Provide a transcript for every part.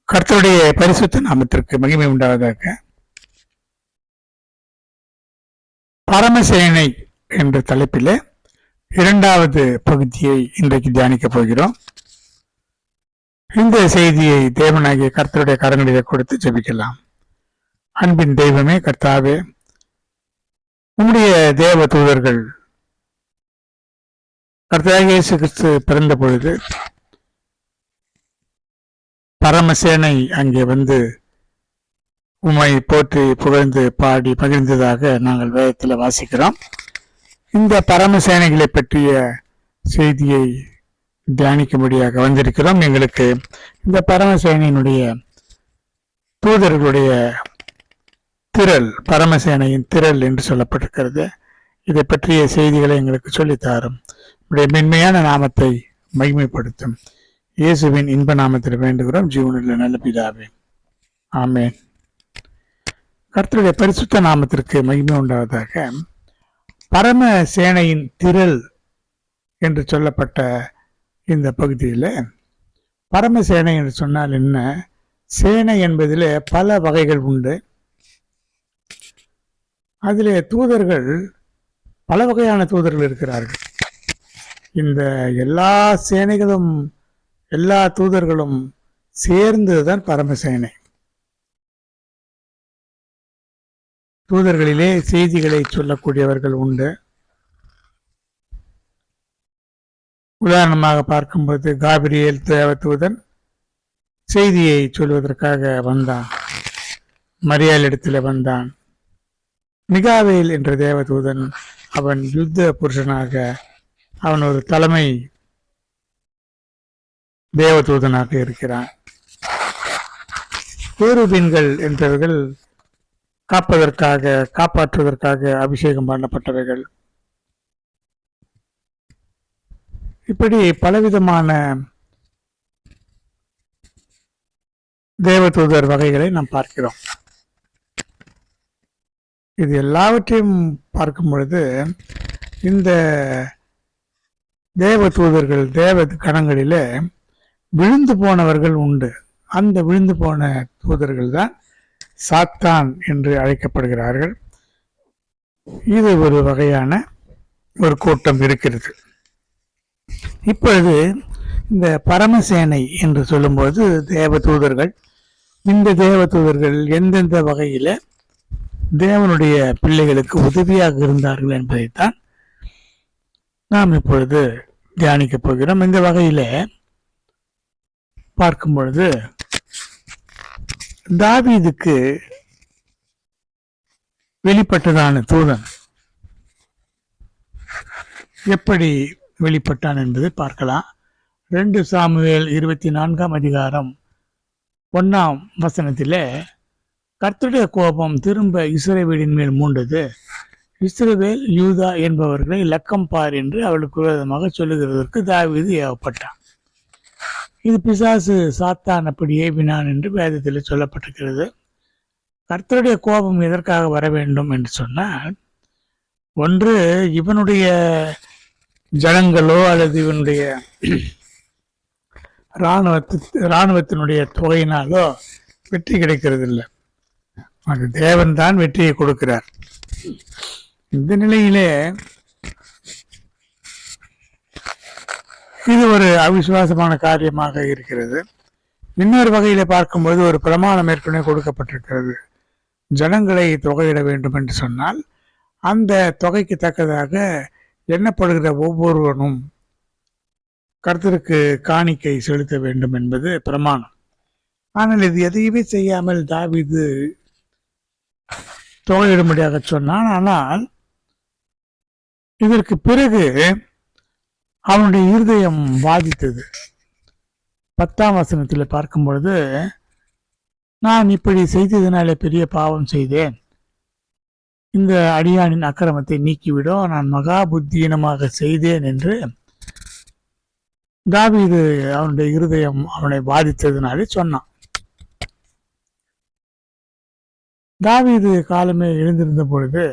கர்த்தருடைய பரிசுத்த நாமத்திற்கு மகிமை உண்டாவதாக. பரமசேனை என்ற தலைப்பில் இரண்டாவது பகுதியை இன்றைக்கு தியானிக்கப் போகிறோம். இந்த செய்தியை தேவனாகிய கர்த்தருடைய கரங்களிலே கொடுத்து ஜெபிக்கலாம். அன்பின் தெய்வமே கர்த்தாவே, உம்முடைய தேவ தூதர்கள் கர்த்தராகிய இயேசு கிறிஸ்து பிறந்த பொழுது பரமசேனை அங்கே வந்து உம்மை போற்றி புகழ்ந்து பாடி மகிழ்ந்ததாக நாங்கள் வேதத்தில் வாசிக்கிறோம். இந்த பரமசேனைகளை பற்றிய செய்தியை தியானிக்கும்படியாக வந்திருக்கிறோம். எங்களுக்கு இந்த பரமசேனையினுடைய தூதர்களுடைய திரள், பரமசேனையின் திரள் என்று சொல்லப்பட்டிருக்கிறது. இதை பற்றிய செய்திகளை எங்களுக்கு சொல்லித்தாரும். உடைய மென்மையான நாமத்தை மகிமைப்படுத்தும் இயேசுவின் இன்ப நாமத்தில் வேண்டுகிறோம், ஜீவனுள்ள நல்ல பிதாவே, ஆமேன். கர்த்தருடைய பரிசுத்த நாமத்திற்கு மகிமை உண்டாவதாக. பரமசேனையின் திரள் என்று சொல்லப்பட்ட இந்த பகுதியில் பரமசேனை என்று சொன்னால் என்ன? சேனை என்பதில் பல வகைகள் உண்டு. அதில் தூதர்கள், பல வகையான தூதர்கள் இருக்கிறார்கள். இந்த எல்லா சேனைகளும், எல்லா தூதர்களும் சேர்ந்ததுதான் பரமசேனை. தூதர்களிலே செய்திகளை சொல்லக்கூடியவர்கள் உண்டு. உதாரணமாக பார்க்கும்போது காபிரியேல் தேவதூதன் செய்தியை சொல்வதற்காக வந்தான், மரியாள் இடத்துல வந்தான். மிகாவேல் என்ற தேவதூதன், அவன் யுத்த புருஷனாக, அவன் ஒரு தலைமை தேவதூதனாக இருக்கிறான். கேருபீன்கள் என்றவர்கள் காப்பதற்காக, காப்பாற்றுவதற்காக அபிஷேகம் பண்ணப்பட்டவைகள். இப்படி பலவிதமான தேவதூதர் வகைகளை நாம் பார்க்கிறோம். இது எல்லாவற்றையும் பார்க்கும் பொழுது இந்த தேவ தூதர்கள், தேவ கணங்களிலே விழுந்து போனவர்கள் உண்டு. அந்த விழுந்து போன தூதர்கள் தான் சாத்தான் என்று அழைக்கப்படுகிறார்கள். இது ஒரு வகையான ஒரு கூட்டம் இருக்கிறது. இப்பொழுது இந்த பரமசேனை என்று சொல்லும்போது தேவ தூதர்கள், இந்த தேவ தூதர்கள் எந்தெந்த வகையில தேவனுடைய பிள்ளைகளுக்கு உதவியாக இருந்தார்கள் என்பதைத்தான் நாம் இப்பொழுது தியானிக்கப் போகிறோம். இந்த வகையில பார்க்கும் பொழுது தாவீதுக்கு வெளிப்பட்டதான தூதன் எப்படி வெளிப்பட்டான் என்பதை பார்க்கலாம். 2 சாமுவேல் 24ஆம் அதிகாரம் 1ஆம் வசனத்திலே, கர்த்தருடைய கோபம் திரும்ப இஸ்ரவேலின் மேல் மூண்டது. இஸ்ரவேல் யூதா என்பவர்களை லக்கம் பார் என்று அவளுக்கு விரோதமாக சொல்லுகிறதற்கு தாவீது ஏவப்பட்டான். இது பிசாசு சாத்தான் அப்படி ஏவினான் என்று வேதத்தில் சொல்லப்பட்டிருக்கிறது. கர்த்தருடைய கோபம் எதற்காக வர வேண்டும் என்று சொன்னால், ஒன்று இவனுடைய ஜனங்களோ அல்லது இவனுடைய இராணுவத்தினுடைய தொகையினாலோ வெற்றி கிடைக்கிறது இல்லை. அது தேவன் தான் வெற்றியை கொடுக்கிறார். இந்த நிலையிலே இது ஒரு அவிசுவாசமான காரியமாக இருக்கிறது. இன்னொரு வகையில பார்க்கும்போது ஒரு பிரமாணம் ஏற்கனவே கொடுக்கப்பட்டிருக்கிறது. ஜனங்களை தொகையிட வேண்டும் என்று சொன்னால் அந்த தொகைக்கு தக்கதாக எண்ணப்படுகிற ஒவ்வொருவனும் கர்த்தருக்கு காணிக்கை செலுத்த வேண்டும் என்பது பிரமாணம். ஆனால் இது எதையுமே செய்யாமல் தாவீது தொகையிடும்படியாக சொன்னான். ஆனால் இதற்கு பிறகு அவனுடைய இருதயம் பாதித்தது. 10ஆம் வசனத்தில் பார்க்கும் பொழுது, நான் இப்படி செய்ததினாலே பெரிய பாவம் செய்தேன், இந்த அடியானின் அக்கிரமத்தை நீக்கிவிடும், நான் மகா புத்தீனமாக செய்தேன் என்று தாவீது அவனுடைய இருதயம் அவனை பாதித்ததினாலே சொன்னான். தாவீது காலமே எழுந்திருந்த பொழுது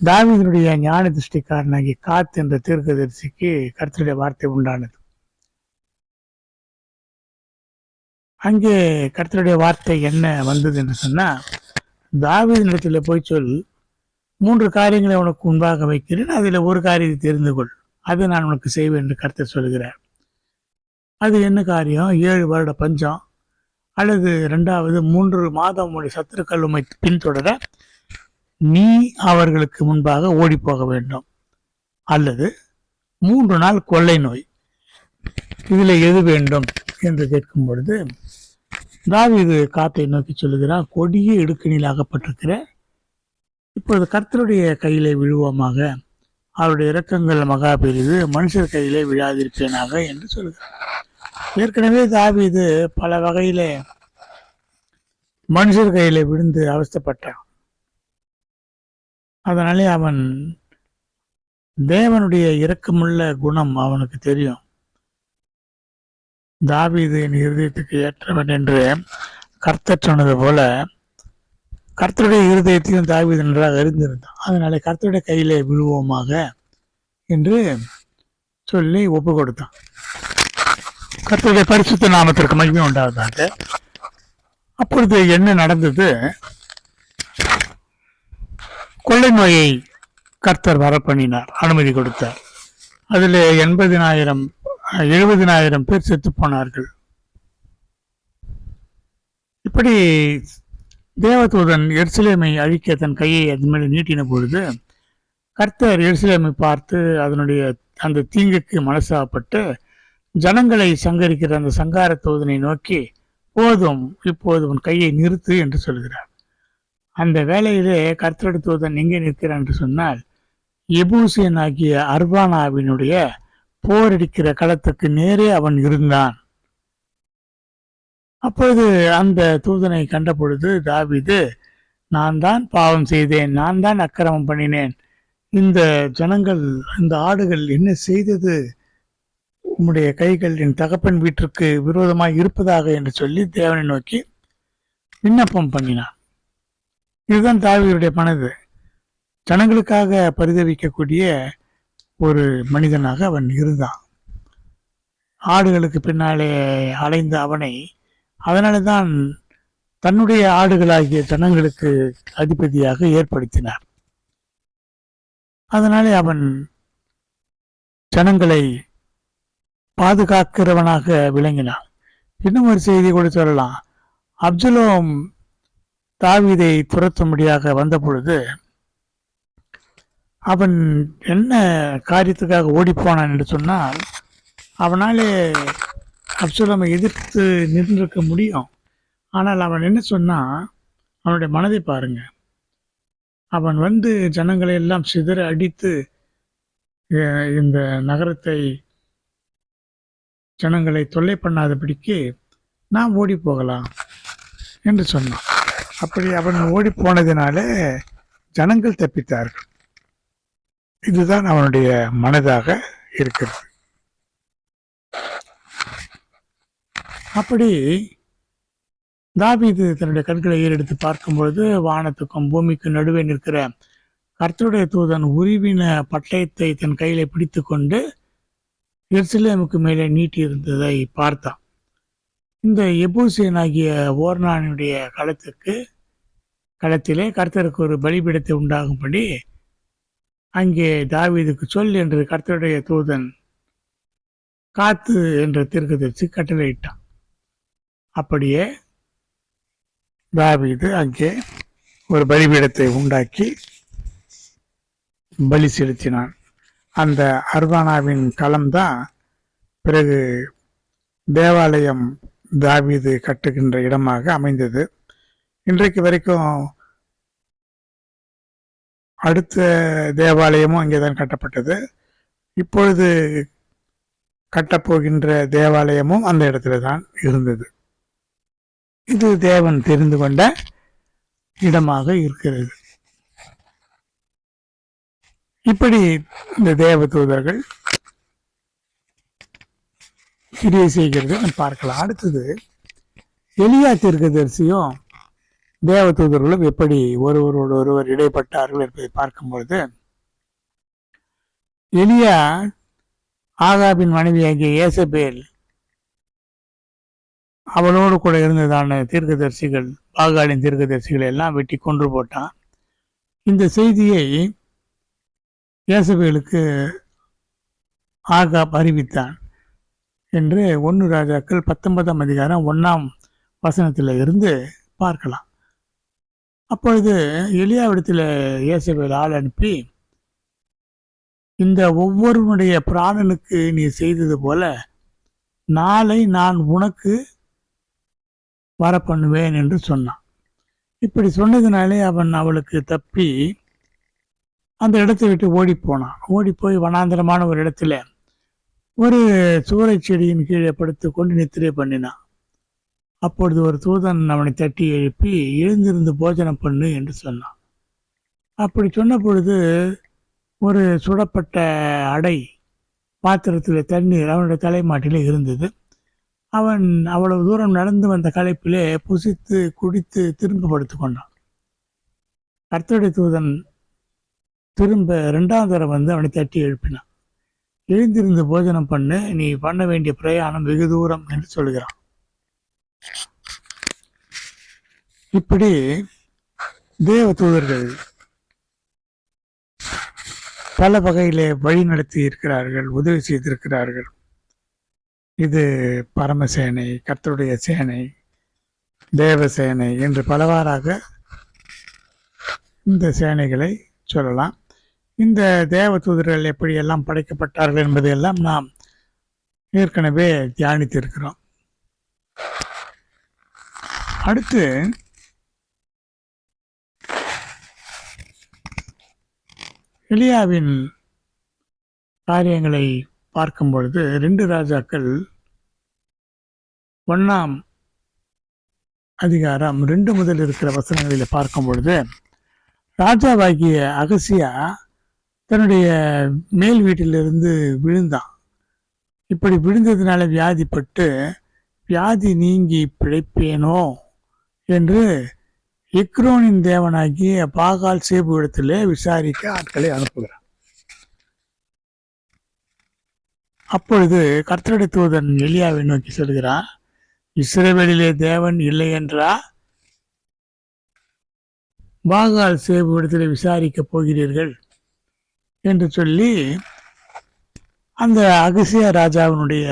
தாவீதுடைய ஞான திருஷ்டிக்காரனாகி காத் என்ற தீர்க்கதரிசிக்கு கர்த்தருடைய வார்த்தை உண்டானது. அங்கே கர்த்தருடைய வார்த்தை என்ன வந்தது என்று சொன்னால், தாவீதினிடத்தில் போய் சொல், 3 காரியங்களை உனக்கு முன்பாக வைக்கிறேன், அதில் ஒரு காரியத்தை தெரிந்து கொள், அதை நான் உனக்கு செய்வேன் என்று கர்த்தர் சொல்கிறார். அது என்ன காரியம்? 7 வருட பஞ்சம், அல்லது 2வது 3 மாதம் உடைய சத்துருக்கள் உம்மை பின்தொடர நீ அவர்களுக்கு முன்பாக ஓடி போக வேண்டும், அல்லது 3 நாள் கொள்ளை நோய். இதில் எது வேண்டும் என்று கேட்கும் பொழுது தாவீது காத்தை நோக்கி சொல்லுகிறான், கொடிய இடுக்கணில் அகப்பட்டிருக்கிற இப்பொழுது கர்த்தருடைய கையிலே விழுவோமாக, அவருடைய இரக்கங்கள் மகா பெரிது, மனுஷர் கையிலே விழாதிருப்பேனாக என்று சொல்கிறார். ஏற்கனவே தாவீது பல வகையிலே மனுஷர் கையிலே விழுந்து அவஸ்தைப்பட்டான். அதனாலே அவன் தேவனுடைய இரக்கமுள்ள குணம் அவனுக்கு தெரியும். தாவீது என் இருதயத்துக்கு ஏற்றவன் என்று கர்த்தர் சொன்னது போல கர்த்தருடைய இருதயத்தையும் தாவீது நன்றாக அறிந்திருந்தான். அதனாலே கர்த்தருடைய கையிலே விழுவோமாக என்று சொல்லி ஒப்பு கொடுத்தான். கர்த்தருடைய பரிசுத்த நாமத்திற்கு மகிமை உண்டாவதாக. அப்பொழுது என்ன நடந்தது? கொள்ளை நோயை கர்த்தர் வரப்பண்ணினார், அனுமதி கொடுத்தார். அதில் 70,000 பேர் செத்து போனார்கள். இப்படி தேவதூதன் எருசலேமை அழிக்க தன் கையை அதன் மேலே நீட்டின பொழுது கர்த்தர் எருசலேமை பார்த்து அதனுடைய அந்த தீங்குக்கு மனசாப்பட்டு ஜனங்களை சங்கரிக்கிற அந்த சங்கார தூதனை நோக்கி, போதும், இப்போது உன் கையை நிறுத்து என்று சொல்கிறார். அந்த வேளையிலே கர்த்தருடைய தூதன் எங்கே நிற்கிறான் என்று சொன்னால், எபூசியன் ஆகிய அர்பானாவினுடைய போரடிக்கிற களத்துக்கு நேரே அவன் இருந்தான். அப்பொழுது அந்த தூதனை கண்ட பொழுது தாவீது, நான் தான் பாவம் செய்தேன், நான் தான் அக்கிரமம் பண்ணினேன், இந்த ஜனங்கள், இந்த ஆடுகள் என்ன செய்தது? உம்முடைய கைகள் என் தகப்பன் வீட்டிற்கு விரோதமாய் இருப்பதாக என்று சொல்லி தேவனை நோக்கி விண்ணப்பம் பண்ணினான். இதுதான் தாவீதுடைய மனது. ஜனங்களுக்காக பரிதவிக்கக்கூடிய ஒரு மனிதனாக அவன் இருந்தான். ஆடுகளுக்கு பின்னாலே அலைந்த அவனை, அதனால தான் தன்னுடைய ஆடுகளாகிய ஜனங்களுக்கு அதிபதியாக ஏற்படுத்தினார். அதனாலே அவன் ஜனங்களை பாதுகாக்கிறவனாக விளங்கினான். இன்னும் ஒரு செய்தி கூட சொல்லலாம். அப்சலோம் தாவீதை துரத்தும்படியாக வந்த பொழுது அவன் என்ன காரியத்துக்காக ஓடிப்போனான் என்று சொன்னால், அவனாலே அப்சலோமை எதிர்த்து நின்றிருக்க முடியும். ஆனால் அவன் என்ன சொன்னான், அவனுடைய மனதை பாருங்க. அவன் வந்து ஜனங்களை எல்லாம் சிதற அடித்து இந்த நகரத்தை ஜனங்களை தொல்லை பண்ணாதபடிக்கு நாம் ஓடி போகலாம் என்று சொன்னான். அப்படி அவன் ஓடி போனதினாலே ஜனங்கள் தப்பித்தார்கள். இதுதான் அவனுடைய மனதாக இருக்கிறது. அப்படி தாவீது தன்னுடைய கண்களை ஏறெடுத்து பார்க்கும்பொழுது வானத்துக்கும் பூமிக்கும் நடுவே நிற்கிற கர்த்தருடைய தூதன் உருவின பட்டயத்தை தன் கையில பிடித்து கொண்டு எருசலேமுக்கு மேலே நீட்டி இருந்ததை பார்த்தான். இந்த எபூசியன் ஆகிய ஓர்னானுடைய களத்திலே கர்த்தருக்கு ஒரு பலிபீடத்தை உண்டாகும்படி அங்கே தாவீதுக்கு சொல் என்று கர்த்தருடைய தூதன் காத்து என்ற தீர்க்கதரிசி கட்டளையிட்டான். அப்படியே தாவீது அங்கே ஒரு பலிபீடத்தை உண்டாக்கி பலி செலுத்தினான். அந்த அர்பானாவின் களம்தான் பிறகு தேவாலயம் தாவீது கட்டுகின்ற இடமாக அமைந்தது. இன்றைக்கு வரைக்கும் அடுத்த தேவாலயமும் அங்கேதான் கட்டப்பட்டது. இப்பொழுது கட்டப்போகின்ற தேவாலயமும் அந்த இடத்துல தான் இருந்தது. இது தேவன் தெரிந்து கொண்ட இடமாக இருக்கிறது. இப்படி இந்த தேவ தூதர்கள் கிரியை செய்கிறது பார்க்கலாம். அடுத்தது எலியா தீர்க்கதரிசியும் தேவ தூதர்களும் எப்படி ஒருவரோடு ஒருவர் இடைப்பட்டார்கள் என்பதை பார்க்கும்பொழுது, எலியா ஆகாபின் மனைவியாகிய ஏசபேல் அவளோடு கூட இருந்ததான தீர்க்கதரிசிகள், பாகாலின் தீர்க்கதரிசிகளை எல்லாம் வெட்டி கொன்று போட்டான். இந்த செய்தியை யேசபேலுக்கு ஆகாப் அறிவித்தான் என்று 1 ராஜாக்கள் 19ஆம் அதிகாரம் 1ஆம் வசனத்தில் இருந்து பார்க்கலாம். அப்பொழுது எலியாவிடத்தில் யேசபேல் ஆள் அனுப்பி, இந்த ஒவ்வொருவனுடைய பிராணனுக்கு நீ செய்தது போல நாளை நான் உனக்கு வர பண்ணுவேன் என்று சொன்னான். இப்படி சொன்னதுனாலே அவன் அவளுக்கு தப்பி அந்த இடத்தை விட்டு ஓடி போனான். ஓடி போய் வனாந்தரமான ஒரு இடத்துல ஒரு சூறை செடியின் கீழே படுத்து கொண்டு நித்திரை பண்ணினான். அப்பொழுது ஒரு தூதன் அவனை தட்டி எழுப்பி, எழுந்திருந்து போஜனம் பண்ணு என்று சொன்னான். அப்படி சொன்ன பொழுது ஒரு சுடப்பட்ட அடை பாத்திரத்தில் தண்ணீர் அவனுடைய தலைமாட்டிலே இருந்தது. அவன் அவ்வளவு தூரம் நடந்து வந்த களைப்பிலே புசித்து குடித்து திரும்ப படுத்து கொண்டான். கர்த்தருடைய தூதன் திரும்ப 2ஆம் தரம் வந்து அவனை தட்டி எழுப்பினான். எழுந்திருந்து போஜனம் பண்ணு, நீ பண்ண வேண்டிய பிரயாணம் வெகு தூரம் என்று சொல்கிறான். இப்படி தேவ தூதர்கள் பல வகையிலே வழி நடத்தி இருக்கிறார்கள், உதவி செய்திருக்கிறார்கள். இது பரமசேனை, கர்த்தருடைய சேனை, தேவசேனை என்று பலவாறாக இந்த சேனைகளை சொல்லலாம். இந்த தேவ தூதர்கள் எப்படியெல்லாம் படைக்கப்பட்டார்கள் என்பதையெல்லாம் நாம் ஏற்கனவே தியானித்திருக்கிறோம். அடுத்து எலியாவின் காரியங்களை பார்க்கும் பொழுது 2 ராஜாக்கள் 1ஆம் அதிகாரம் 2 முதல் இருக்கிற வசனங்களில் பார்க்கும் பொழுது, ராஜாவாகிய அகசியா தன்னுடைய மேல் வீட்டிலிருந்து விழுந்தான். இப்படி விழுந்ததுனால வியாதிப்பட்டு, வியாதி நீங்கி பிழைப்பேனோ என்று எக்ரோனின் தேவனாகிய பாகால் சேபு இடத்திலே விசாரிக்க ஆட்களை அனுப்புகிறார். அப்பொழுது கர்த்தருடைய தூதன் எலியாவை நோக்கி சொல்கிறான், இஸ்ரவேலிலே தேவன் இல்லை என்றா பாகால் சேபு இடத்திலே விசாரிக்கப் போகிறீர்கள் என்று சொல்லி அந்த அகசியா ராஜாவினுடைய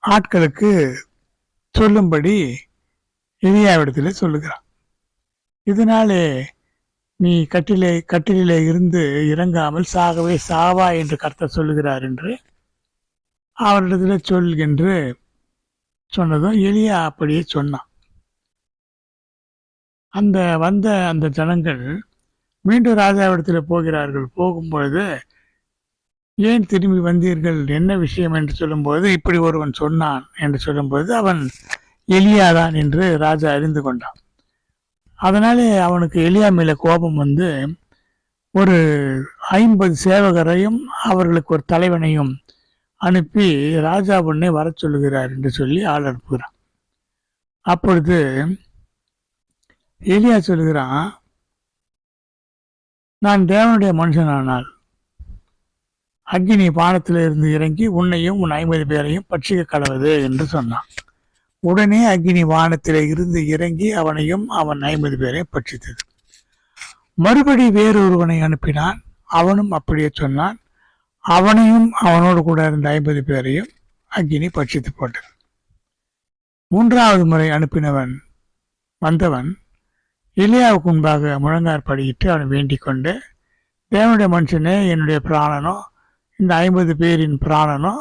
ஆட்களுக்கு சொல்லும்படி எலியாவிடத்தில் சொல்லுகிறான். இதனாலே நீ கட்டிலே இருந்து இறங்காமல் சாகவே சாவா என்று கர்த்தர் சொல்லுகிறார் என்று அவரிடத்தில் சொல் என்று சொன்னதும் எலியா அப்படியே சொன்னான். அந்த ஜனங்கள் மீண்டும் ராஜாவிடத்தில் போகிறார்கள். போகும்பொழுது, ஏன் திரும்பி வந்தீர்கள், என்ன விஷயம் என்று சொல்லும்போது, இப்படி ஒருவன் சொன்னான் என்று சொல்லும்போது அவன் எலியாதான் என்று ராஜா அறிந்து கொண்டான். அதனாலே அவனுக்கு எலியா மேல கோபம் வந்து ஒரு 50 சேவகரையும் அவர்களுக்கு ஒரு தலைவனையும் அனுப்பி ராஜா உடனே வர சொல்லுகிறார் என்று சொல்லி ஆள் அனுப்புகிறான். அப்பொழுது எலியா சொல்லுகிறான், நான் தேவனுடைய மனுஷனானால் அக்கினி பானத்தில் இருந்து இறங்கி உன்னையும் உன் 50 பேரையும் பட்சிக்க கடவுது என்று சொன்னான். உடனே அக்கினி வானத்திலே இருந்து இறங்கி அவனையும் அவன் 50 பேரையும் பட்சித்தது. மறுபடி வேறொருவனை அனுப்பினான். அவனும் அப்படியே சொன்னான். அவனையும் அவனோடு கூட இருந்த 50 பேரையும் அக்கினி பட்சித்து போட்டது. 3வது முறை வந்தவன் எலியாவுக்கு முன்பாக முழங்காற்படியிட்டு அவனை வேண்டிக் கொண்டு, தேவனுடைய மனுஷனே, என்னுடைய பிராணனோ இந்த 50 பேரின் பிராணனோ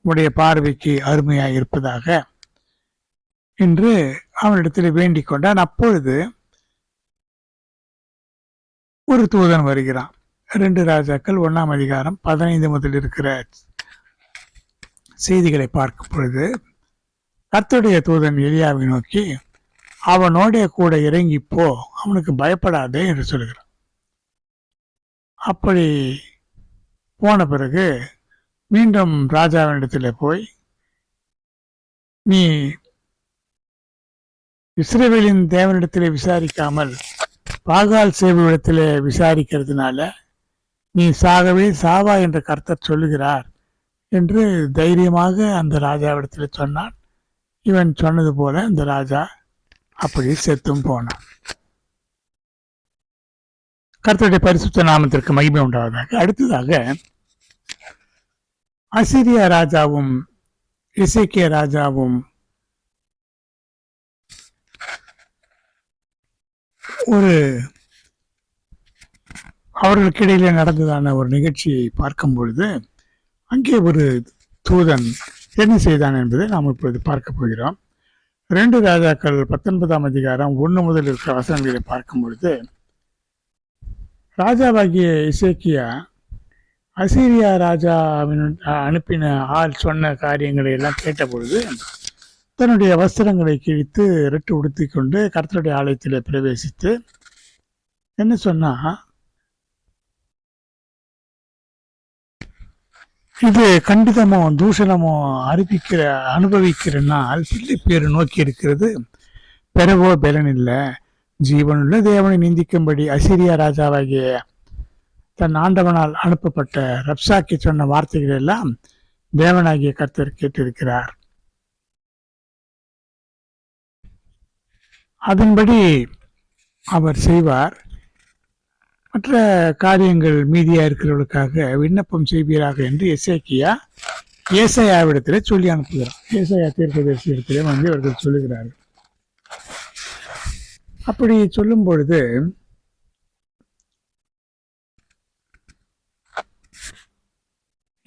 உடைய பார்வைக்கு அருமையாக இருப்பதாக என்று அவனிடத்தில் வேண்டிக் கொண்டான். அப்பொழுது ஒரு தூதன் வருகிறான். 2 ராஜாக்கள் 1ஆம் அதிகாரம் 15 முதல் இருக்கிற செய்திகளை பார்க்கும் பொழுது, கர்த்தருடைய தூதன் எலியாவை நோக்கி, அவனோடைய கூட இறங்கி போ, அவனுக்கு பயப்படாதே என்று சொல்கிறான். அப்படி போன பிறகு மீண்டும் ராஜாவினிடத்தில் போய், நீ இஸ்ரவேலின் தேவனிடத்திலே விசாரிக்காமல் பாகால் சேபுவிடத்திலே விசாரிக்கிறதுனால நீ சாகவே சாவா என்று கர்த்தர் சொல்லுகிறார் என்று தைரியமாக அந்த ராஜாவிடத்தில் சொன்னான். இவன் சொன்னது போல இந்த ராஜா அப்படி செத்தும் போனான். கர்த்தருடைய பரிசுத்த நாமத்திற்கு மகிமை உண்டாவதாக. அடுத்ததாக அசீரியா ராஜாவும் எசேக்கியா ராஜாவும் ஒரு அவர்களுக்கு இடையிலே நடந்ததான ஒரு நிகழ்ச்சியை பார்க்கும் பொழுது அங்கே ஒரு தூதன் என்ன செய்தான் என்பதை நாம் இப்பொழுது பார்க்க போகிறோம். 2 ராஜாக்கள் 19ஆம் அதிகாரம் 1 முதல் இருக்கிற வசனங்களை பார்க்கும் பொழுது, ராஜாவாகிய எசேக்கியா அசீரியா ராஜாவின் அனுப்பின ஆள் சொன்ன காரியங்களை எல்லாம் கேட்ட பொழுது தன்னுடைய வஸ்திரங்களை கிழித்து ரெட்டு உடுத்தி கொண்டு கர்த்தருடைய ஆலயத்தில் பிரவேசித்து என்ன சொன்னா, இது கண்டிதமோ தூஷணமோ அனுபவிக்கிற நாள் பிள்ளை பேரு நோக்கி இருக்கிறது, பெறவோ பலன் இல்லை. ஜீவனுள்ள தேவனை நிந்திக்கும்படி அசீரியா ராஜாவாகிய தன் ஆண்டவனால் அனுப்பப்பட்ட ரப்சாக்கி சொன்ன வார்த்தைகள் எல்லாம் தேவனாகிய கர்த்தர் கேட்டிருக்கிறார். அதன்படி அவர் செய்வார். மற்ற காரியங்கள் மீதியா இருக்கிறவர்களுக்காக விண்ணப்பம் செய்வீராக என்று எசேக்கியா ஏசாயாவிடத்திலே சொல்லி அனுப்புகிறார். ஏசாயா தீர்க்கதரிசி இடத்திலே வந்து அவர்கள் சொல்லுகிறார்கள். அப்படி சொல்லும் பொழுது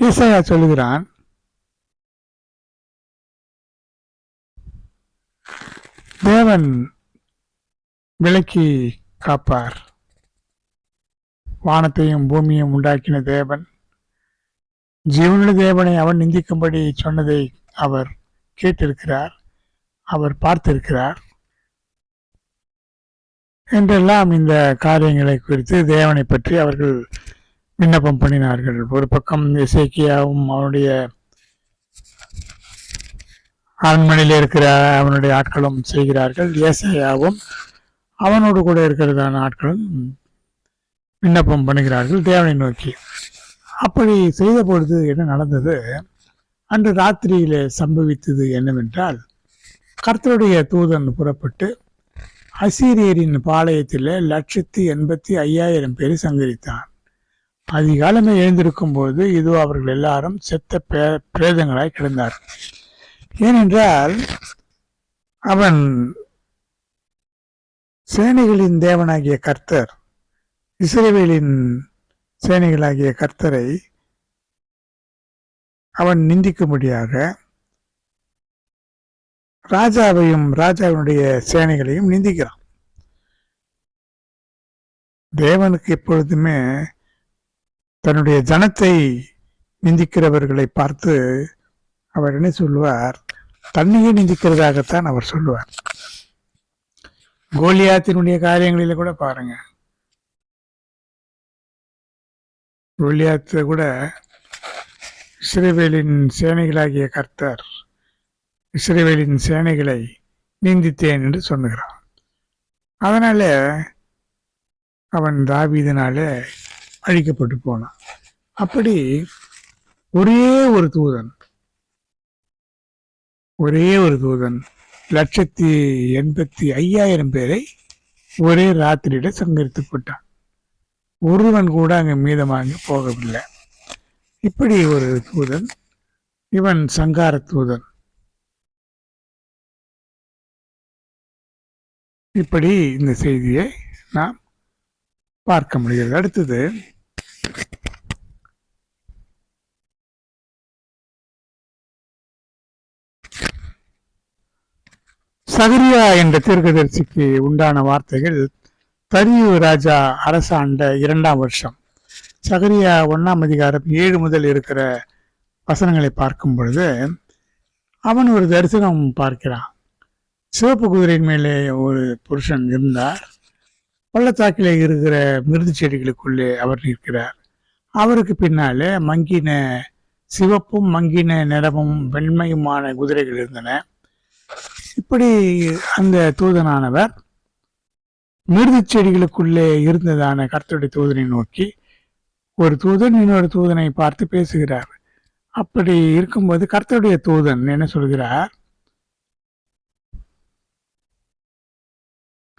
ஏசாயா சொல்லுகிறான், தேவன் விலக்கி காப்பார். வானத்தையும் பூமியையும் உண்டாக்கின தேவன், ஜீவனுள்ள தேவனை அவன் நிந்திக்கும்படி சொன்னதை அவர் கேட்டிருக்கிறார், அவர் பார்த்திருக்கிறார் என்றெல்லாம் இந்த காரியங்களை குறித்து தேவனை பற்றி அவர்கள் விண்ணப்பம் பண்ணினார்கள். ஒரு பக்கம் எசேக்கியாவும் அவனுடைய அரண்மனையில் இருக்கிற அவனுடைய ஆட்களும் செய்கிறார்கள். ஏசாயாவும் அவனோடு கூட இருக்கிறதான ஆட்களும் விண்ணப்பம் பண்ணுகிறார்கள் தேவனை நோக்கி. அப்படி செய்த பொழுது என்ன நடந்தது? அன்று ராத்திரியிலே சம்பவித்தது என்னவென்றால், கர்த்தருடைய தூதன் புறப்பட்டு அசீரியரின் பாளையத்தில் 185,000 பேரை சங்கரித்தான். அதிகாலமே எழுந்திருக்கும் போது இதோ அவர்கள் எல்லாரும் செத்த பிரேதங்களாய் கிடந்தார். ஏனென்றால் அவன் சேனைகளின் தேவனாகிய கர்த்தர், இஸ்ரவேலின் சேனைகளாகிய கர்த்தரை அவன் நிந்திக்கும்படியாக ராஜாவையும் ராஜாவினுடைய சேனைகளையும் நிந்திக்கிறான். தேவனுக்கு எப்பொழுதுமே தன்னுடைய ஜனத்தை நிந்திக்கிறவர்களை பார்த்து அவர் என்ன சொல்லுவார்? தன்னையே நிந்திக்கிறதாகத்தான் அவர் சொல்லுவார். கோலியாத்தினுடைய காரியங்களில கூட பாருங்க, கோலியாத்து கூட இஸ்ரவேலின் சேனைகளாகிய கர்த்தர் இஸ்ரவேலின் சேனைகளை நிந்தித்தேன் என்று சொன்னுகிறான். அதனால அவன் தாவீதினால அழிக்கப்பட்டு போனான். அப்படி ஒரே ஒரு தூதன் 185,000 பேரை ஒரே ராத்திரியில சங்கரித்து போட்டான். ஒருவன் கூட அங்க மீதமாக போகவில்லை. இப்படி ஒரு தூதன், இவன் சங்கார தூதன். இப்படி இந்த செய்தியை நாம் பார்க்க முடிகிறது. அடுத்தது சகரியா என்ற தீர்க்கதரிசிக்கு உண்டான வார்த்தைகள் தரியு ராஜா அரசாண்ட 2ஆம் வருஷம். சகரியா 1ஆம் அதிகாரம் 7 முதல் இருக்கிற வசனங்களை பார்க்கும் பொழுது அவன் ஒரு தரிசனம் பார்க்கிறான். சிவப்பு குதிரையின் மேலே ஒரு புருஷன் இருந்தார். பள்ளத்தாக்கிலே இருக்கிற மிருது செடிகளுக்குள்ளே அவர் நிற்கிறார். அவருக்கு பின்னாலே மங்கின சிவப்பும் மங்கின நிறமும் வெண்மையுமான குதிரைகள் இருந்தன. இப்படி அந்த தூதனானவர் மிருது செடிகளுக்குள்ளே இருந்ததான கர்த்தருடைய தூதனை நோக்கி, ஒரு தூதன் இன்னொரு தூதனை பார்த்து பேசுகிறார். அப்படி இருக்கும்போது கர்த்தருடைய தூதன் என்ன சொல்கிறார்?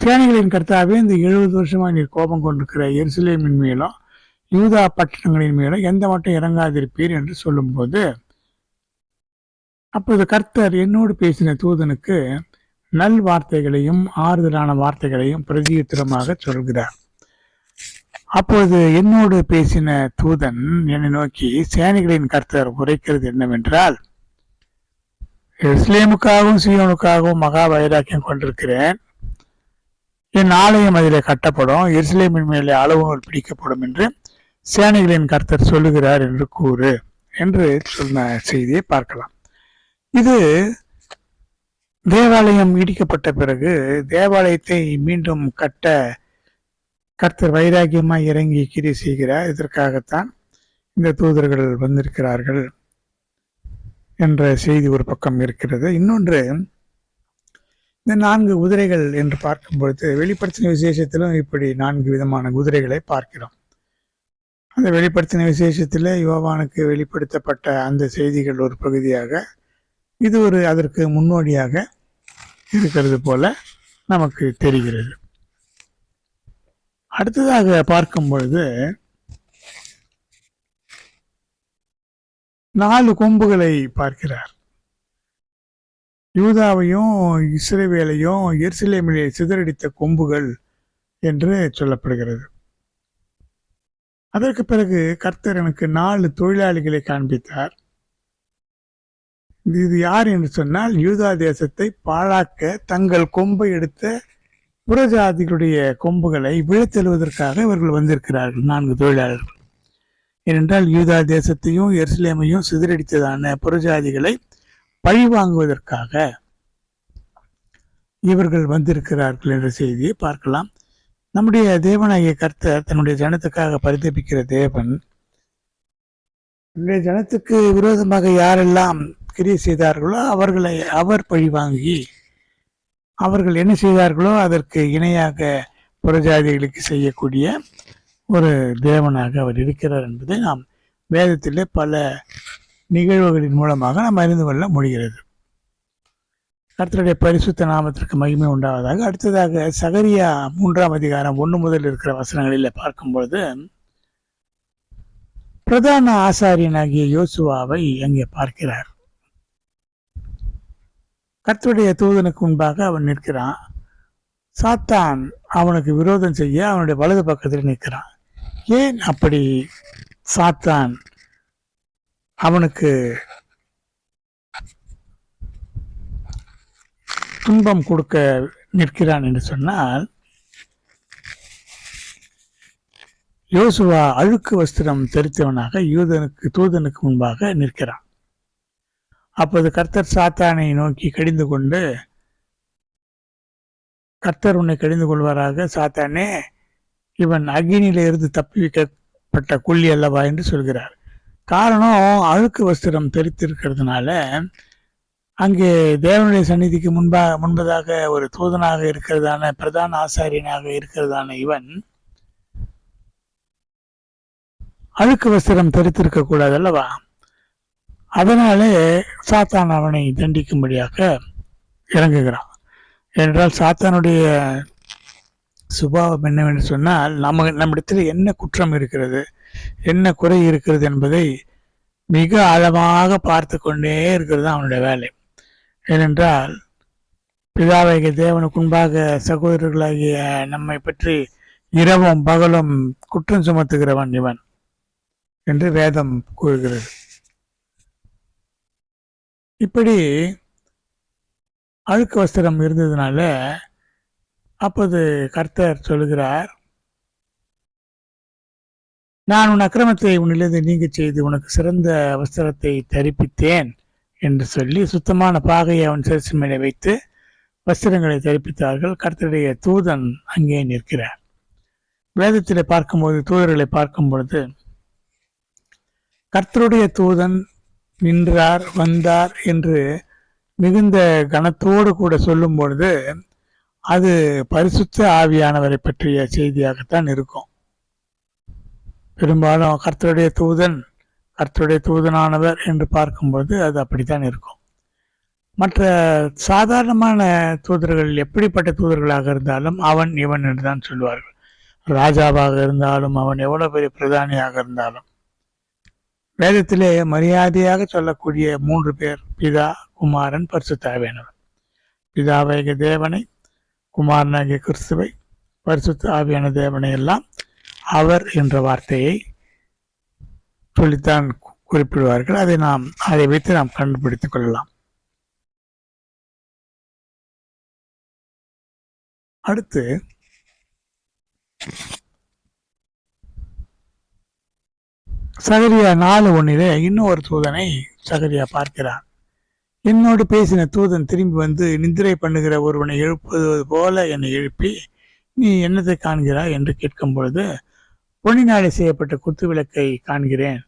சேனைகளின் கர்த்தாவே, இந்த 70 வருஷமா நீர் கோபம் கொண்டிருக்கிற எருசலேமின் மேலும் யூதா பட்டணங்களின் மேலும் எந்த மட்டும் இறங்காதிருப்பீர் என்று சொல்லும்போது, அப்போது கர்த்தர் என்னோடு பேசின தூதனுக்கு நல் வார்த்தைகளையும் ஆறுதலான வார்த்தைகளையும் பிரதியுத்தரமாக சொல்கிறார். அப்போது என்னோடு பேசின தூதன் என்னை நோக்கி, சேனைகளின் கர்த்தர் உரைக்கிறது என்னவென்றால், எருசலேமுக்காகவும் சீயோனுக்காகவும் மகா வைராக்கியம் கொண்டிருக்கிறேன். என் ஆலயம் அதிலே கட்டப்படும், எருசலேமின் மேலே அளவுகள் பிடிக்கப்படும் என்று சேனைகளின் கர்த்தர் சொல்லுகிறார் என்று கூறு என்று சொன்ன செய்தியை பார்க்கலாம். இது தேவாலயம் இடிக்கப்பட்ட பிறகு தேவாலயத்தை மீண்டும் கட்ட கர்த்தர் வைராக்கியமாய் இறங்கி கிரியை செய்கிறார். இதற்காகத்தான் இந்த தூதர்கள் வந்திருக்கிறார்கள் என்ற செய்தி ஒரு பக்கம் இருக்கிறது. இன்னொன்று, இந்த 4 குதிரைகள் என்று பார்க்கும்பொழுது வெளிப்படுத்தின விசேஷத்திலும் இப்படி 4 விதமான குதிரைகளை பார்க்கிறோம். அந்த வெளிப்படுத்தின விசேஷத்தில் யோவானுக்கு வெளிப்படுத்தப்பட்ட அந்த செய்திகள் ஒரு பகுதியாக, இது ஒரு அதற்கு முன்னோடியாக இருக்கிறது போல நமக்கு தெரிகிறது. அடுத்ததாக பார்க்கும் பொழுது 4 கொம்புகளை பார்க்கிறார். யூதாவையும் இஸ்ரவேலையும் எருசலேமிலே சிதறடித்த கொம்புகள் என்று சொல்லப்படுகிறது. அதற்கு பிறகு கர்த்தர் எனக்கு 4 தொழிலாளிகளை காண்பித்தார். இது யார் என்று சொன்னால், யூதா தேசத்தை பாழாக்க தங்கள் கொம்பை எடுத்த புறஜாதிகளுடைய கொம்புகளை வீழ்த்தெழுவதற்காக இவர்கள் வந்திருக்கிறார்கள். 4 தொழிலாளர்கள். ஏனென்றால் யூதா தேசத்தையும் எருசலேமையும் சிதறடித்ததான புறஜாதிகளை பழி வாங்குவதற்காக இவர்கள் வந்திருக்கிறார்கள் என்ற செய்தியை பார்க்கலாம். நம்முடைய தேவனாகிய கர்த்தர் தன்னுடைய ஜனத்துக்காக பரிதபிக்கிற தேவன். நம்முடைய ஜனத்துக்கு விரோதமாக யாரெல்லாம் கிரியை செய்தார்களோ அவர்களை அவர் பழி வாங்கி, அவர்கள் என்ன செய்தார்களோ அதற்கு இணையாக புறஜாதிகளுக்கு செய்யக்கூடிய ஒரு தேவனாக அவர் இருக்கிறார் என்பதை நாம் வேதத்திலே பல நிகழ்வுகளின் மூலமாக நாம் அறிந்து கொள்ள முடிகிறது. கர்த்தருடைய பரிசுத்த நாமத்திற்கு மகிமை உண்டாவதாக. அடுத்ததாக சகரியா 3ஆம் அதிகாரம் 1 முதல் இருக்கிற வசனங்களில் பார்க்கும்பொழுது, பிரதான ஆசாரியனாகிய யோசுவாவை அங்கே பார்க்கிறார். கர்த்தருடைய தூதனுக்கு முன்பாக அவன் நிற்கிறான். சாத்தான் அவனுக்கு விரோதம் செய்ய அவனுடைய வலது பக்கத்தில் நிற்கிறான். ஏன் அப்படி சாத்தான் அவனுக்கு துன்பம் கொடுக்க நிற்கிறான் என்று சொன்னால், யோசுவா அழுக்கு வஸ்திரம் தெரித்தவனாக தூதனுக்கு முன்பாக நிற்கிறான். அப்போது கர்த்தர் சாத்தானை நோக்கி கடிந்து கொண்டு, கர்த்தர் உன்னை கடிந்து கொள்வாராக, சாத்தானே, இவன் அக்னியிலிருந்து தப்பி வைக்கப்பட்ட கொல்லி அல்லவா என்று சொல்கிறார். காரணம், அழுக்கு வஸ்திரம் தெரித்திருக்கிறதுனால அங்கே தேவனுடைய சந்நிதிக்கு முன்பதாக ஒரு தூதனாக இருக்கிறதான பிரதான ஆசாரியனாக இருக்கிறதான இவன் அழுக்கு வஸ்திரம் தெரித்திருக்க கூடாது அல்லவா? அதனாலே சாத்தான் அவனை தண்டிக்கும்படியாக இறங்குகிறான். என்றால் சாத்தானுடைய சுபாவம் என்னவென்று சொன்னால், நம்மிடத்தில் என்ன குற்றம் இருக்கிறது, என்ன குறை இருக்கிறது என்பதை மிக ஆழமாக பார்த்து கொண்டே இருக்கிறது அவனுடைய வேலை. ஏனென்றால் பிதாவாகிய தேவனுக்கு முன்பாக சகோதரர்களாகிய நம்மை பற்றி இரவும் பகலும் குற்றம் சுமத்துகிறவன் இவன் என்று வேதம் கூறுகிறது. இப்படி அழுக்கு வஸ்திரம் இருந்ததுனால அப்போது கர்த்தர் சொல்லுகிறார், நான் உன் அக்கிரமத்தை உன்னிலிருந்து நீங்க செய்து உனக்கு சிறந்த வஸ்திரத்தை தரிப்பித்தேன் என்று சொல்லி சுத்தமான பாகையை அவன் சிரசு மேலே வைத்து வஸ்திரங்களை தரிப்பித்தார்கள். கர்த்தருடைய தூதன் அங்கே நிற்கிறார். வேதத்தில் பார்க்கும்போது, தூதர்களை பார்க்கும் பொழுது, கர்த்தருடைய தூதன் நின்றார் வந்தார் என்று மிகுந்த கனத்தோடு கூட சொல்லும் பொழுது அது பரிசுத்த ஆவியானவரை பற்றிய செய்தியாகத்தான் இருக்கும். பெரும்பாலும் கர்த்தருடைய தூதனானவர் என்று பார்க்கும்போது அது அப்படித்தான் இருக்கும். மற்ற சாதாரணமான தூதர்கள் எப்படிப்பட்ட தூதர்களாக இருந்தாலும் அவன் இவன் என்று தான் சொல்வார்கள். ராஜாவாக இருந்தாலும் அவன் எவ்வளவு பெரிய பிரதானியாக இருந்தாலும். வேதத்திலே மரியாதையாக சொல்லக்கூடிய 3 பேர்: பிதா, குமாரன், பரிசுத்த ஆவியானவர். பிதாவாகிய தேவனை, குமாரனாகிய கிறிஸ்துவை, பரிசுத்த ஆவியான தேவனை எல்லாம் அவர் என்ற வார்த்தையை சொல்லித்தான் குறிப்பிடுவார்கள். அதை வைத்து நாம் கண்டுபிடித்துக் கொள்ளலாம். அடுத்து சகரியா 4:1 இன்னும் ஒரு தூதனை சகரியா பார்க்கிறான். என்னோடு பேசின தூதன் திரும்பி வந்து, நிந்திரை பண்ணுகிற ஒருவனை எழுப்புவது போல என்னை எழுப்பி, நீ என்னத்தை காண்கிறாய் என்று கேட்கும் பொழுது, பொன்னினாலே செய்யப்பட்ட குத்து விளக்கை காண்கிறேன்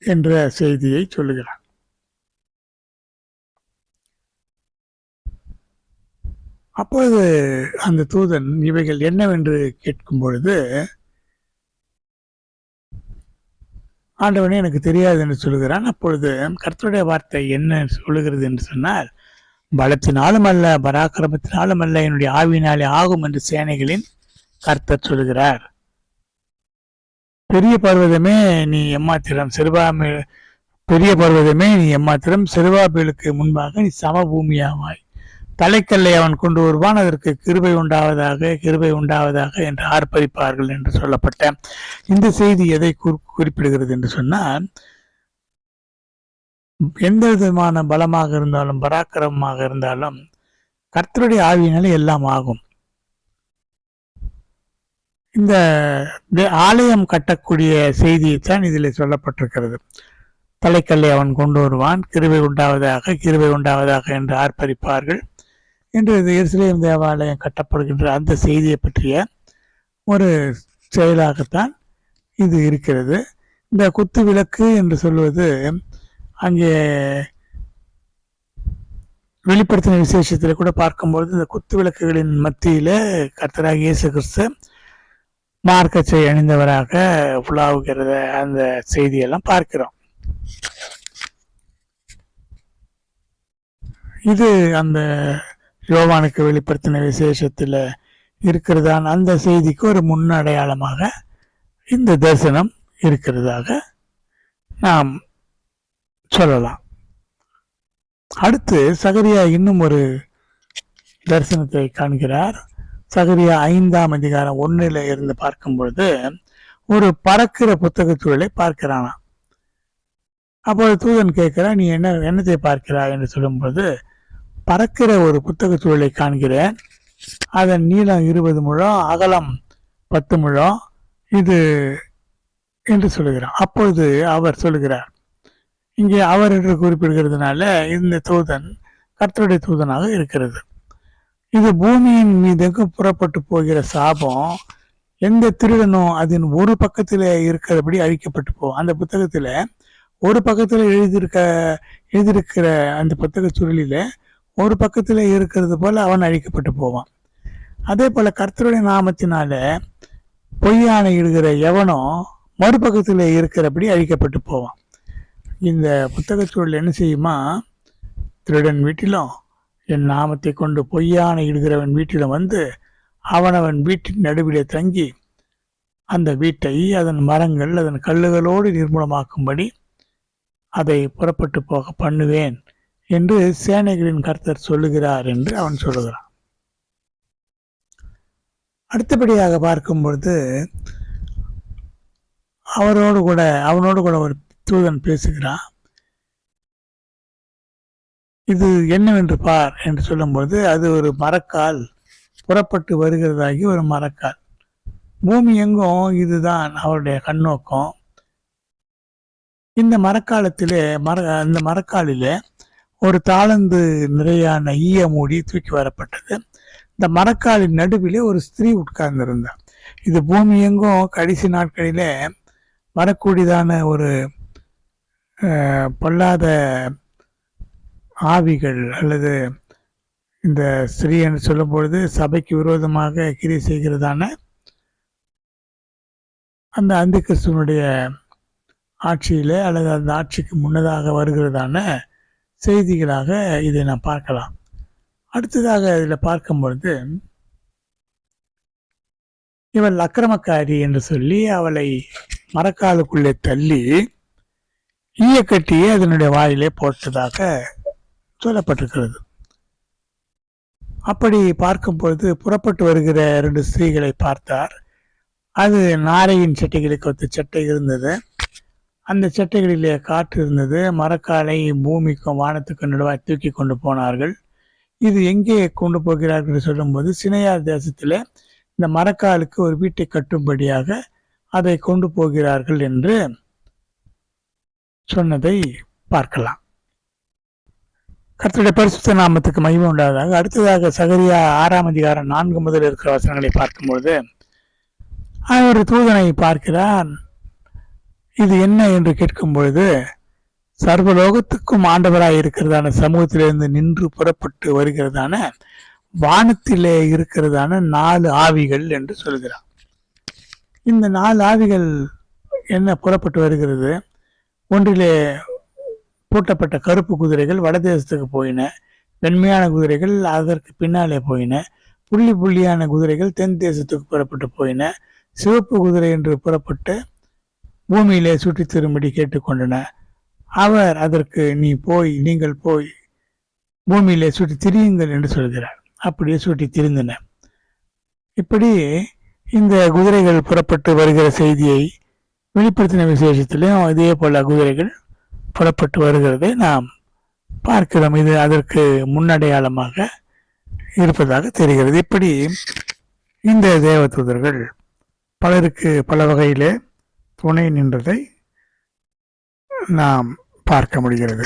என்ற செய்தியை சொல்லுகிறான். அப்பொழுது அந்த தூதன் இவைகள் என்னவென்று கேட்கும் பொழுது, ஆண்டவனே எனக்கு தெரியாது என்று சொல்லுகிறான். அப்பொழுது கர்த்தருடைய வார்த்தை என்ன சொல்லுகிறது என்று சொன்னால், பலத்தினாலும் அல்ல, பராக்கிரமத்தினாலும் அல்ல, என்னுடைய ஆவியினாலே ஆகும் என்று சேனைகளின் கர்த்தர் சொல்லுகிறார். பெரிய பர்வதமே நீ எம்மாத்திரம், பெரிய பர்வதமே நீ எம்மாத்திரம், செருபாபேலுக்கு முன்பாக நீ சமபூமியாவாய். தலைக்கல்லை அவன் கொண்டு வருவான், அதற்கு கிருபை உண்டாவதாக, கிருபை உண்டாவதாக என்று ஆர்ப்பரிப்பார்கள் என்று சொல்லப்பட்ட இந்த செய்தி எதை குறிப்பிடுகிறது என்று சொன்னால், எந்த விதமான பலமாக இருந்தாலும் பராக்கிரமமாக இருந்தாலும் கர்த்தருடைய ஆவியினாலே எல்லாம் ஆகும். இந்த ஆலயம் கட்டக்கூடிய செய்தியைத்தான் இதில் சொல்லப்பட்டிருக்கிறது. தலைக்கல்லை அவன் கொண்டு வருவான், கிருபை உண்டாவதாக, கிருபை உண்டாவதாக என்று ஆர்ப்பரிப்பார்கள் என்று எருசலேம் தேவாலயம் கட்டப்படுகின்ற அந்த செய்தியை பற்றிய ஒரு செயலாகத்தான் இது இருக்கிறது. இந்த குத்து விளக்கு என்று சொல்வது அங்கே வெளிப்படுத்தின விசேஷத்தில் கூட பார்க்கும்பொழுது, இந்த குத்து விளக்குகளின் மத்தியில கர்த்தராகிய இயேசு கிறிஸ்து மார்க்கச்சை அணிந்தவராக உலாவுகிறத அந்த செய்தியெல்லாம் பார்க்கிறோம். இது அந்த யோவானுக்கு வெளிப்படுத்தின விசேஷத்தில் இருக்கிறதான அந்த செய்திக்கு ஒரு முன்னடையாளமாக இந்த தரிசனம் இருக்கிறதாக நாம் சொல்லலாம். அடுத்து சகரியா இன்னும் ஒரு தரிசனத்தை காண்கிறார். சகரியா 5ஆம் அதிகாரம் 1 இருந்து பார்க்கும் பொழுது ஒரு பறக்கிற புத்தக சூழலை பார்க்கிறானா. அப்போது தூதன் கேட்கிறான், நீ என்னத்தை பார்க்கிறாய் என்று சொல்லும்போது, பறக்கிற ஒரு புத்தக சூழலை காண்கிறேன். அதன் நீளம் 20 முழம், அகலம் 10 முழம் இது என்று சொல்லுகிறான். அப்பொழுது அவர் சொல்லுகிறார், இங்கே அவர் என்று குறிப்பிடுகிறதுனால இந்த தூதன் கர்த்தருடைய தூதனாக இருக்கிறது. இது பூமியின் மீதுக்கு புறப்பட்டு போகிற சாபம். எந்த திருடனும் அதன் ஒரு பக்கத்தில் இருக்கிறபடி அழிக்கப்பட்டு போகும். அந்த புத்தகத்துல ஒரு பக்கத்துல எழுதியிருக்கிற அந்த புத்தக சுருளில ஒரு பக்கத்துல இருக்கிறது போல அவன் அழிக்கப்பட்டு போவான். அதே போல கர்த்தருடைய நாமத்தினால பொய்யானை இடுகிற எவனோ மறுபக்கத்தில் இருக்கிறபடி அழிக்கப்பட்டு போவான். இந்த புத்தக சூழல் என்ன செய்யுமா, திருடன் வீட்டிலும் என் நாமத்தை கொண்டு பொய்யானை இடுகிறவன் வீட்டிலும் வந்து அவனவன் வீட்டின் நடுவிலே தங்கி அந்த வீட்டை, அதன் மரங்கள், அதன் கல்லுகளோடு நிர்மூலமாக்கும்படி அதை புறப்பட்டு போக பண்ணுவேன் என்று சேனைகளின் கர்த்தர் சொல்லுகிறார் என்று அவன் சொல்லுகிறான். அடுத்தபடியாக பார்க்கும் பொழுது அவனோடு கூட ஒரு தூதன் பேசுகிறான். இது என்னவென்று பார் என்று சொல்லும்போது அது ஒரு மரக்கால் புறப்பட்டு வருகிறதாகி ஒரு மரக்கால். பூமி எங்கும் இதுதான் அவருடைய கண்ணோக்கம். இந்த மரக்காலத்திலே அந்த மரக்காலிலே ஒரு தாளந்து நிறையான ஈய மூடி தூக்கி வரப்பட்டது. இந்த மரக்காலின் நடுவிலே ஒரு ஸ்திரீ உட்கார்ந்திருந்தார். இது பூமி எங்கும் கடைசி நாட்களிலே வரக்கூடியதான ஒரு பொல்லாத ஆவிகள் அல்லது இந்த ஸ்திரீ என்று சொல்லும் பொழுது சபைக்கு விரோதமாக கிரியை செய்கிறதான அந்த அந்த கிறிஸ்துவனுடைய ஆட்சியிலே அல்லது அந்த ஆட்சிக்கு முன்னதாக வருகிறதான செய்திகளாக இதை நாம் பார்க்கலாம். அடுத்ததாக இதில் பார்க்கும் பொழுது, இவள் அக்கிரமக்காரி என்று சொல்லி அவளை மரக்காலுக்குள்ளே தள்ளி ஈயக்கட்டியே அதனுடைய வாயிலே போட்டதாக சொல்லப்பட்டிருக்கிறது. அப்படி பார்க்கும் பொழுது புறப்பட்டு வருகிற 2 ஸ்திரீகளை பார்த்தார். அது நாரையின் சட்டைகளுக்கு ஒத்த சட்டை இருந்தது. அந்த சட்டைகளிலே காற்று இருந்தது. மரக்காலை பூமிக்கும் வானத்துக்கும் நடுவாய் தூக்கி கொண்டு போனார்கள். இது எங்கே கொண்டு போகிறார்கள் என்று சொல்லும்போது, சினையார் தேசத்தில் இந்த மரக்காலுக்கு ஒரு வீட்டை கட்டும்படியாக அதை கொண்டு போகிறார்கள் என்று சொன்னதை பார்க்கலாம். கர்த்தருடைய பரிசுத்த நாமத்துக்கு மகிமை உண்டாவதாக. அடுத்ததாக சகரியா 6ஆம் அதிகாரம் 4 முதல் இருக்கிற வசனங்களை பார்க்கும்பொழுது, ஒரு தூதனை பார்க்கிறான். இது என்ன என்று கேட்கும் பொழுது, சர்வலோகத்துக்கும் ஆண்டவராய் இருக்கிறதான சமூகத்திலிருந்து நின்று புறப்பட்டு வருகிறதான வானத்திலே இருக்கிறதான 4 ஆவிகள் என்று சொல்கிறார். இந்த 4 ஆவிகள் என்ன புறப்பட்டு வருகிறது? ஒன்றிலே பூட்டப்பட்ட கருப்பு குதிரைகள் வடதேசத்துக்கு போயின, வெண்மையான குதிரைகள் அதற்கு பின்னாலே போயின, புள்ளி புள்ளியான குதிரைகள் தென் தேசத்துக்கு புறப்பட்டு போயின, சிவப்பு குதிரை என்று புறப்பட்டு பூமியிலே சுற்றி திரும்படி கேட்டுக்கொண்டன. அவர் அதற்கு நீங்கள் போய் பூமியிலே சுற்றி திரியுங்கள் என்று சொல்கிறார். அப்படியே சுற்றி திரிந்தன. இப்படி இந்த குதிரைகள் புறப்பட்டு வருகிற செய்தியை வெளிப்படுத்தின விசேஷத்திலும் இதே போல குதிரைகள் புறப்பட்டு வருகிறதை நாம் பார்க்கிறோம். இது அதற்கு முன்னடையாளமாக இருப்பதாக தெரிகிறது. இப்படி இந்த தேவதூதர்கள் பலருக்கு பல வகையிலே துணை நின்றதை நாம் பார்க்க முடிகிறது.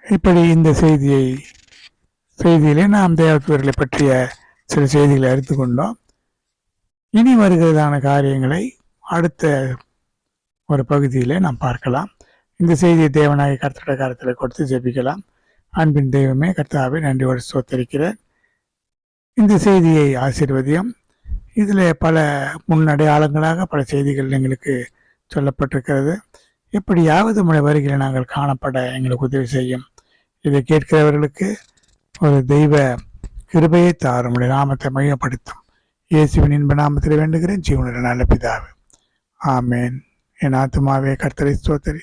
இப்படி இந்த செய்தியிலே நாம் தேவதூதர்களை பற்றிய சில செய்திகளை அறிந்து கொண்டோம். இனி வருகிறதான காரியங்களை அடுத்த ஒரு பகுதியிலே நாம் பார்க்கலாம். இந்த செய்தியை தேவனாகிய கர்த்தருடைய கரத்தில் கொடுத்து ஜெபிக்கலாம். அன்பின் தெய்வமே, கர்த்தாவே, நன்றியோடு ஸ்தோத்திரிக்கிறேன். இந்த செய்தியை ஆசீர்வதியும். இதில் பல முன்னடையாளங்களாக பல செய்திகள் எங்களுக்கு சொல்லப்பட்டிருக்கிறது. எப்படியாவது உடைய வருகையில் நாங்கள் காணப்பட எங்களுக்கு உதவி செய்யும். இதை கேட்கிறவர்களுக்கு ஒரு தெய்வ கிருபையை தாரும். உடைய நாமத்தை மையப்படுத்தும். இயேசுவின் இன்ப நாமத்தில் வேண்டுகிறேன், ஜீவனுடைய நல்ல பிதாவே, ஆமேன். என் ஆத்துமாவே கர்த்தரை ஸ்தோத்திரி,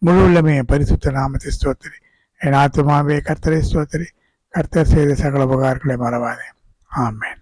முழு உள்ளமே பரிசுத்த நாமத்தை ஸ்தோத்திரி. என் ஆத்துமாவே கர்த்தரை ஸ்தோத்திரி, கர்த்தர் செய்த சகல உபகாரங்களை மறவாதே. ஆமேன்.